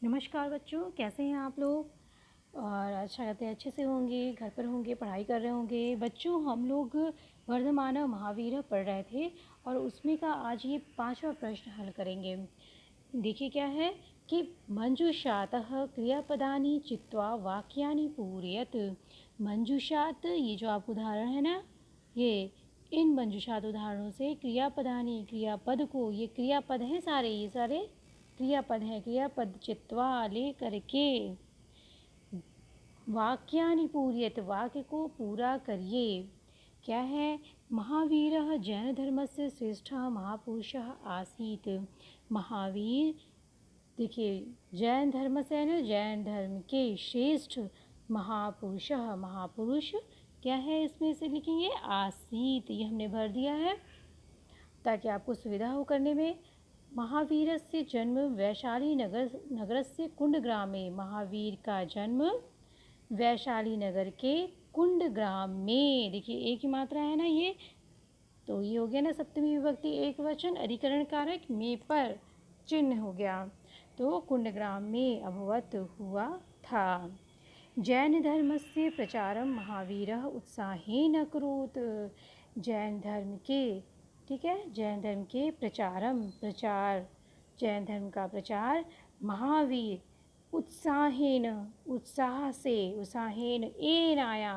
नमस्कार बच्चों, कैसे हैं आप लोग। और आशा करते हैं अच्छे से होंगे, घर पर होंगे, पढ़ाई कर रहे होंगे। बच्चों, हम लोग वर्धमान महावीर पढ़ रहे थे और उसमें का आज ये 5वां प्रश्न हल करेंगे। देखिए क्या है कि मंजुषातः क्रियापदानि चित्वा वाक्यानि पूरयत। मंजुषात, ये जो आपको उदाहरण है ना, ये इन मंजुषात उदाहरणों से क्रियापदानि, क्रियापद को, ये क्रियापद हैं सारे, ये सारे क्रियापद हैं। क्रियापद चित्वा, ले करके, वाक्यानि पूरयत, वाक्य को पूरा करिए। क्या है? महावीरः जैन धर्मस्य श्रेष्ठः महापुरुषः आसीत्। महावीर, देखिए, जैन धर्म से है ना, जैन धर्म के श्रेष्ठ महापुरुषः, महापुरुष क्या है इसमें से लिखेंगे आसीत, ये हमने भर दिया है ताकि आपको सुविधा हो करने में। महावीरस्य जन्म वैशाली नगरस्य कुंडग्रामे। महावीर का जन्म वैशाली नगर के कुंडग्राम में। देखिए एक ही मात्रा है ना ये, तो ये हो गया ना सप्तमी विभक्ति एक वचन, अधिकरण कारक में पर चिन्ह हो गया। तो कुंडग्राम में अभवत हुआ था। जैन धर्मस्य प्रचारम महावीरः उत्साहेन अकरोत्। जैन धर्म के, ठीक है, जैन धर्म के प्रचार, जैन धर्म का प्रचार महावीर उत्साहेन, उत्साह से, उत्साहेन एन आया,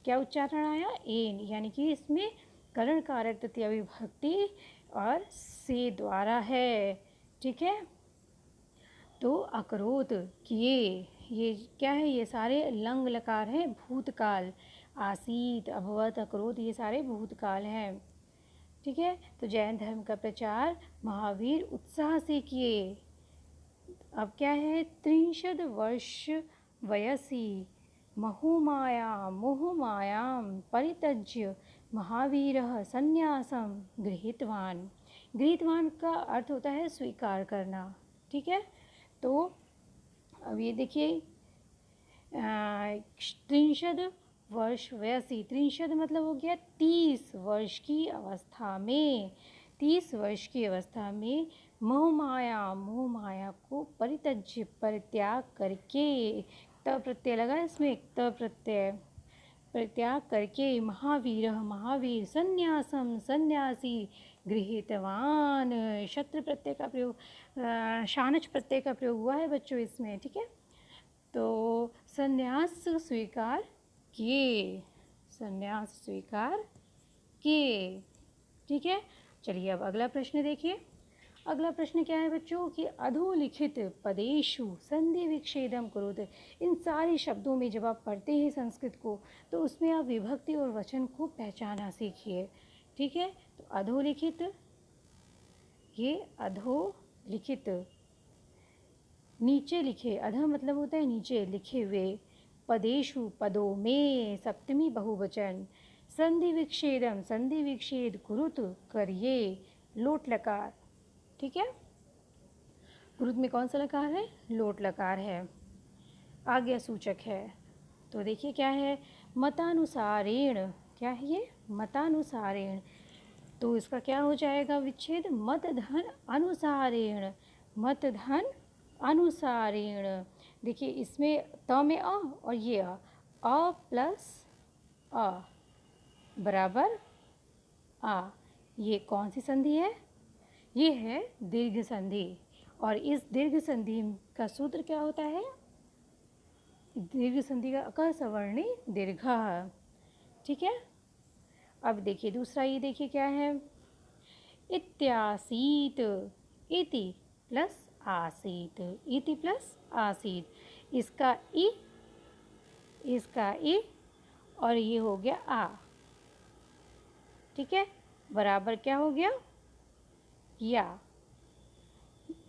क्या उच्चारण आया? एन, यानी कि इसमें करण कारक तृतीया विभक्ति और से द्वारा है, ठीक है। तो अकरोत, किए, ये क्या है? ये सारे लंग लकार हैं, भूतकाल। आसीत, अभवत, अकरोत, ये सारे भूतकाल हैं, ठीक है। तो जैन धर्म का प्रचार महावीर उत्साह से किए। अब क्या है? 63 वर्ष वयसी मोहमायां परित्यज्य महावीरः संन्यासं गृहीतवान्। गृहीतवान का अर्थ होता है स्वीकार करना, ठीक है। तो अब ये देखिए, 63 वर्ष वयसी, 63 मतलब हो गया 30 वर्ष की अवस्था में, 30 वर्ष की अवस्था में मोहमाया को परित्यज्य, परित्याग करके, त प्रत्यय लगा इसमें, त प्रत्यय, परित्याग करके महावीर संन्यासम, सन्यासी, गृहीतवान, शत्रु प्रत्यय का प्रयोग, शानच प्रत्यय का प्रयोग हुआ है बच्चों इसमें, ठीक है। तो संन्यास स्वीकार किए, संन्यास स्वीकार किए, ठीक है। चलिए अब अगला प्रश्न देखिए। अगला प्रश्न क्या है बच्चों कि अधोलिखित पदेषु संधि विच्छेदम करोत। इन सारे शब्दों में जब आप पढ़ते हैं संस्कृत को तो उसमें आप विभक्ति और वचन को पहचाना सीखिए, ठीक है। तो अधोलिखित, ये अधोलिखित, नीचे लिखे, अध मतलब होता है नीचे, लिखे हुए, पदेषु पदों में, सप्तमी बहुवचन, संधि विच्छेदम, संधि विच्छेद कुरुत, करिए, लोट लकार, ठीक है। कुरुत में कौन सा लकार है? लोट लकार है, आज्ञा सूचक है। तो देखिए क्या है? मतानुसारेण, क्या है ये? मतानुसारेण, तो इसका क्या हो जाएगा विच्छेद? मत धन अनुसारेण, मत धन अनुसारेण। देखिए इसमें त में अ और ये अ प्लस अ बराबर आ, ये कौन सी संधि है? ये है दीर्घ संधि, और इस दीर्घ संधि का सूत्र क्या होता है? दीर्घ संधि का क सवर्णी दीर्घ, ठीक है। अब देखिए दूसरा, ये देखिए क्या है? इत्यासीत, इति प्लस आसीत, इति प्लस आसीत, इसका ई, इसका ई, और ये हो गया आ, ठीक है। बराबर क्या हो गया? या,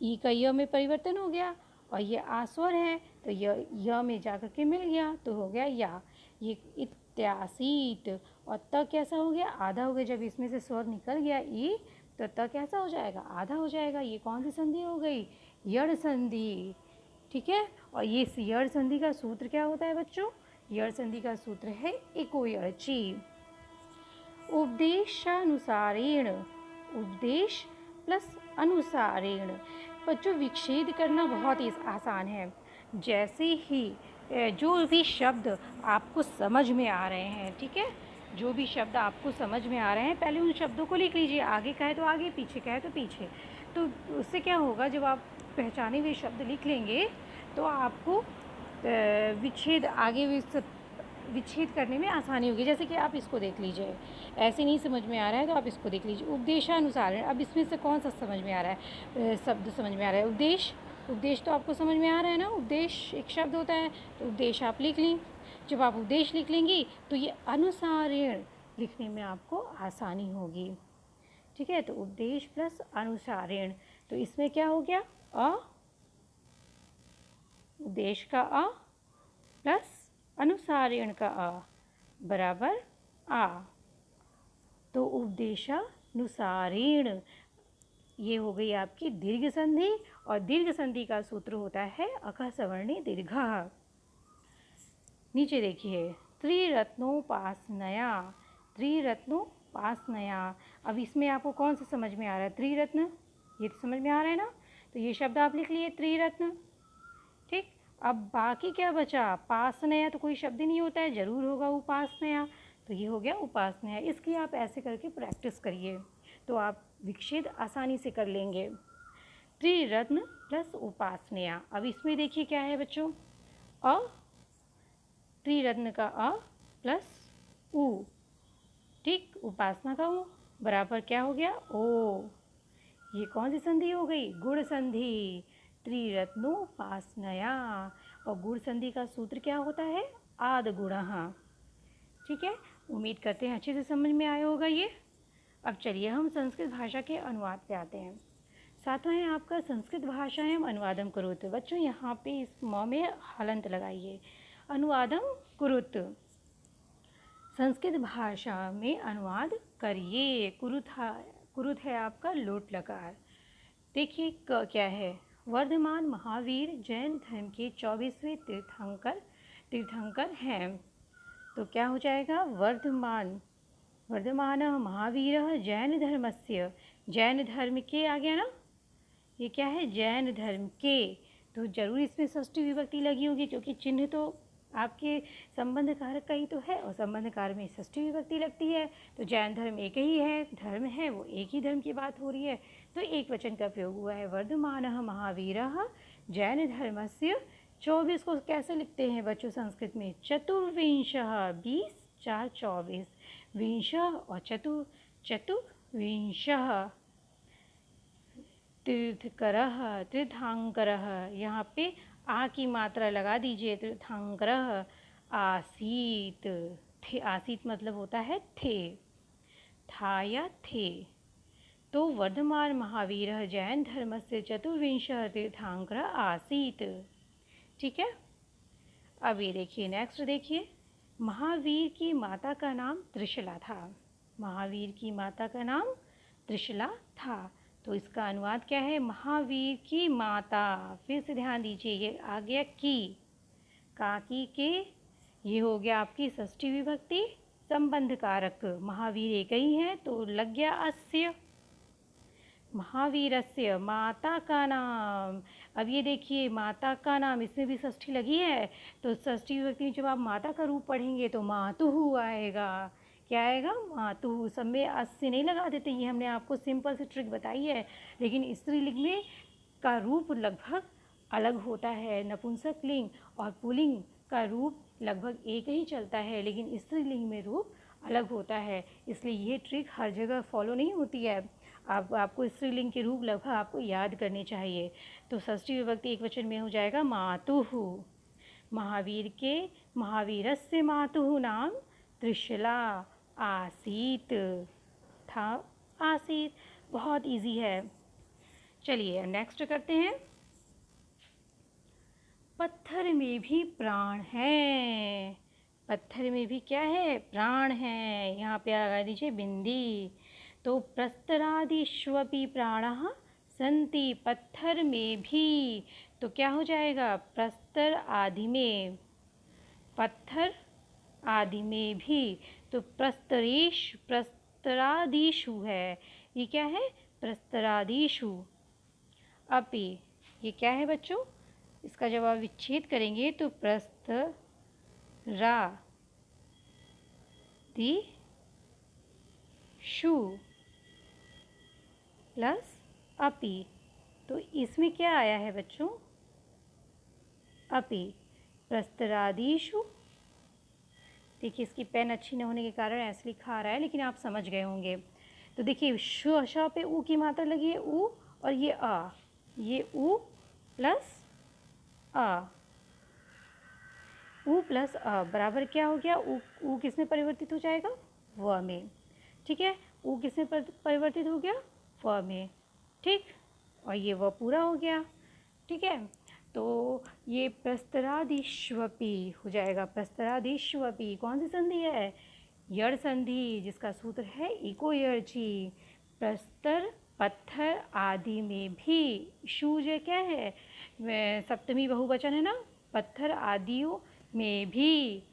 ई का य में परिवर्तन हो गया और ये आ स्वर है तो य में जाकर के मिल गया तो हो गया या। ये इत्यासीत, और त कैसा हो गया? आधा हो गया। जब इसमें से स्वर निकल गया ई तो त कैसा हो जाएगा? आधा हो जाएगा। ये कौन सी संधि हो गई? यड़ संधि, ठीक है। और ये यड़ संधि का सूत्र क्या होता है बच्चों? यड़ संधि का सूत्र है इको यड़ची। उपदेशानुसारेण, उपदेश प्लस अनुसारेण, बच्चों विच्छेद करना बहुत ही आसान है। जैसे ही जो भी शब्द आपको समझ में आ रहे हैं, ठीक है, जो भी शब्द आपको समझ में आ रहे हैं पहले उन शब्दों को लिख लीजिए, आगे का है तो आगे, पीछे का है तो पीछे। तो उससे क्या होगा, जब आप पहचाने हुए शब्द लिख लेंगे तो आपको विच्छेद आगे विच्छेद करने में आसानी होगी। जैसे कि आप इसको देख लीजिए, ऐसे नहीं समझ में आ रहा है तो आप इसको देख लीजिए, उपदेशानुसार। अब इसमें से कौन सा समझ में आ रहा है, शब्द समझ में आ रहा है, उपदेश। उपदेश तो आपको समझ में आ रहा है ना, उपदेश एक शब्द होता है, तो उपदेश आप लिख लें। जब आप उपदेश लिख लेंगी तो ये अनुसारेण लिखने में आपको आसानी होगी, ठीक है। तो उपदेश प्लस अनुसारेण, तो इसमें क्या हो गया, अ, उपदेश का अ प्लस अनुसारेण का अ बराबर आ। तो उपदेशानुसारेण ये हो गई आपकी दीर्घ संधि, और दीर्घ संधि का सूत्र होता है अकः सवर्णी दीर्घः। नीचे देखिए, त्रिरत्नोपासनया, त्रिरत्नोपासनया। अब इसमें आपको कौन सा समझ में आ रहा है, त्रिरत्न, ये तो समझ में आ रहा है ना, तो ये शब्द आप लिख लिए त्रिरत्न, ठीक। अब बाकी क्या बचा, पासनया तो कोई शब्द ही नहीं होता है, जरूर होगा उपासनया, तो ये हो गया उपासनया। इसकी आप ऐसे करके प्रैक्टिस करिए तो आप विच्छेद आसानी से कर लेंगे। त्रिरत्न प्लस उपासनया। अब इसमें देखिए क्या है बच्चों, अ, त्रिरत्न का अ प्लस उ, ठीक, उपासना का उ बराबर क्या हो गया, ओ। ये कौन सी संधि हो गई, गुण संधि, त्रिरत्नोपासनया। और गुण संधि का सूत्र क्या होता है, आद गुणः, ठीक है। उम्मीद करते हैं अच्छे से समझ में आया होगा ये। अब चलिए हम संस्कृत भाषा के अनुवाद पे आते हैं। सातवां है आपका संस्कृत भाषायाम अनुवादम कुरुत। बच्चों यहाँ पे इस म में हलंत लगाइए, अनुवादम कुरुत, संस्कृत भाषा में अनुवाद करिए। कुरुत है आपका लोट लकार। देखिए क्या है, वर्धमान महावीर जैन धर्म के 24वें तीर्थंकर हैं। तो क्या हो जाएगा, वर्धमान महावीर जैन धर्मस्य, जैन धर्म के आ गया ना, ये क्या है, जैन धर्म के, तो जरूर इसमें षष्ठी विभक्ति लगी होगी, क्योंकि चिन्ह तो आपके संबंध कारक का ही तो है, और संबंध कारक में षष्ठी विभक्ति लगती है। तो जैन धर्म एक ही है, धर्म है वो एक ही धर्म की बात हो रही है, तो एक वचन का प्रयोग हुआ है। वर्धमानः महावीरः जैन धर्मस्य, 24 को कैसे लिखते हैं बच्चों संस्कृत में, चतुर्विंशः, 20 4 24, विंशः और चतुर्विंशः, तीर्थकरः, तीर्थांकरः, यहाँ पे आ की मात्रा लगा दीजिए, तीर्थांकरः, आसीत, थे, आसीत मतलब होता है थे, था या थे। तो वर्धमान महावीर जैन धर्म से चतुर्विंशः तीर्थांकरः आसीत, ठीक है। अब ये देखिए, नेक्स्ट देखिए, महावीर की माता का नाम त्रिशला था, महावीर की माता का नाम त्रिशला था। तो इसका अनुवाद क्या है, महावीर की माता, फिर से ध्यान दीजिए, ये आ गया की, काकी के, ये हो गया आपकी षष्ठी विभक्ति, संबंध कारक, महावीर एक ही है तो लग गया अस्य, महावीरस्य, माता का नाम। अब ये देखिए, माता का नाम, इसमें भी षष्ठी लगी है, तो षष्ठी विभक्ति में जब आप माता का रूप पढ़ेंगे तो मातुहु आएगा, क्या आएगा, मातुहु। सब में अस्य नहीं लगा देते, ये हमने आपको सिंपल सी ट्रिक बताई है, लेकिन स्त्रीलिंग में का रूप लगभग अलग होता है, नपुंसक लिंग और पुल्लिंग का रूप लगभग एक ही चलता है, लेकिन स्त्रीलिंग में रूप अलग होता है, इसलिए ये ट्रिक हर जगह फॉलो नहीं होती है। आपको स्त्रीलिंग के रूप लगभग आपको याद करने चाहिए। तो षष्ठी विभक्ति एक वचन में हो जाएगा मातुहु, महावीर के, महावीरस्य मातुहु नाम त्रिशला आसीत, था, आसीत। बहुत इजी है। चलिए नेक्स्ट करते हैं, पत्थर में भी प्राण है, पत्थर में भी क्या है, प्राण है, यहाँ पे लगा दीजिए बिंदी। तो प्रस्तरादिष्वपि प्राणः सन्ति, पत्थर में भी, तो क्या हो जाएगा, प्रस्तर आदि में, पत्थर आदि में भी, तो प्रस्तरादिषु है, ये क्या है, प्रस्तरादिषु। अपि। ये क्या है बच्चों? इसका जब आप विच्छेद करेंगे तो प्रस्तरादिषु प्लस अपि। तो इसमें क्या आया है बच्चों? अपि। प्रस्तरादिषु, देखिए इसकी पेन अच्छी न होने के कारण ऐसे लिखा आ रहा है, लेकिन आप समझ गए होंगे। तो देखिए श पे ऊ की मात्रा लगी है, ऊ, और ये आ, ये ऊ प्लस आ, ऊ प्लस अ बराबर क्या हो गया? ऊ किस में परिवर्तित हो जाएगा? व में। ठीक है, ऊ किस में परिवर्तित हो गया? व में। ठीक, और ये व पूरा हो गया। ठीक है, तो ये प्रस्तरादिष्वपि हो जाएगा। प्रस्तरादिष्वपि कौन सी संधि है? यड़ संधि, जिसका सूत्र है इको यर्ची। प्रस्तर पत्थर आदि में भी, शूज क्या है? सप्तमी बहुवचन है ना, पत्थर आदियों में भी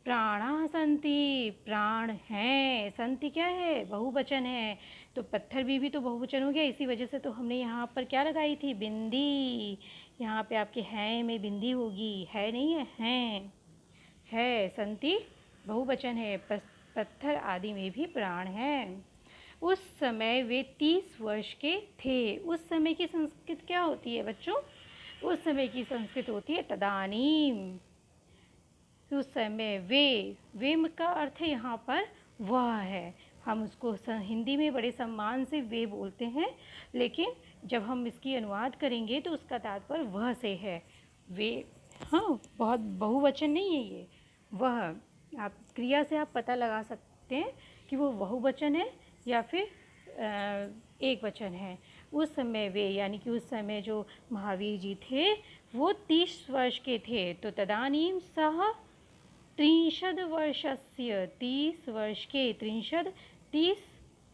प्राणा संति, प्राण हैं। संति क्या है? बहुवचन है। तो पत्थर भी तो बहुवचन हो गया, इसी वजह से तो हमने यहाँ पर क्या लगाई थी? बिंदी। यहाँ पे आपके हैं में बिंदी होगी, है नहीं है, हैं है। संति बहुवचन है। पत्थर आदि में भी प्राण हैं। उस समय वे 30 वर्ष के थे। उस समय की संस्कृत क्या होती है बच्चों? उस समय की संस्कृत होती है तदानीम। उस समय वे का अर्थ है यहाँ पर वह है। हम उसको हिंदी में बड़े सम्मान से वे बोलते हैं, लेकिन जब हम इसकी अनुवाद करेंगे तो उसका तात्पर्य वह से है। वे, हाँ, बहुत बहुवचन नहीं है ये, वह। आप क्रिया से आप पता लगा सकते हैं कि वो बहुवचन है या फिर एक वचन है। उस समय वे, यानी कि उस समय जो महावीर जी थे वो 30 वर्ष के थे। तो तदानीं सह 30 वर्षस्य, 30 वर्ष के, 30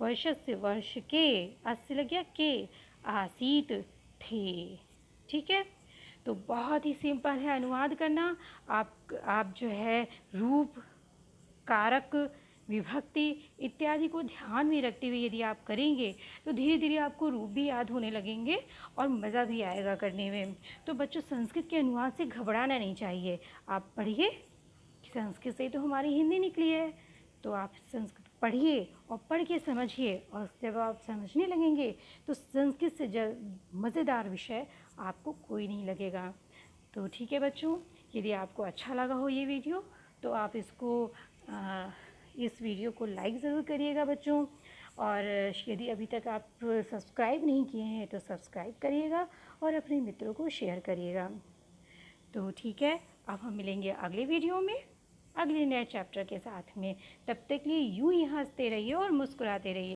वर्षस्य, वर्ष के, अस्य लग गया के, आसीत थे। ठीक है, तो बहुत ही सिंपल है अनुवाद करना। आप जो है रूप, कारक, विभक्ति इत्यादि को ध्यान में रखते हुए यदि आप करेंगे तो धीरे धीरे आपको रूप भी याद होने लगेंगे और मज़ा भी आएगा करने में। तो बच्चों, संस्कृत के अनुवाद से घबराना नहीं चाहिए। आप पढ़िए, संस्कृत से तो हमारी हिंदी निकली है, तो आप संस्कृत पढ़िए और पढ़ के समझिए, और जब आप समझने लगेंगे तो संस्कृत से मज़ेदार विषय आपको कोई नहीं लगेगा। तो ठीक है बच्चों, यदि आपको अच्छा लगा हो ये वीडियो तो आप इस वीडियो को लाइक ज़रूर करिएगा बच्चों। और यदि अभी तक आप सब्सक्राइब नहीं किए हैं तो सब्सक्राइब करिएगा और अपने मित्रों को शेयर करिएगा। तो ठीक है, अब हम मिलेंगे अगले वीडियो में अगले नए चैप्टर के साथ में। तब तक के लिए यूँ ही हंसते रहिए और मुस्कुराते रहिए।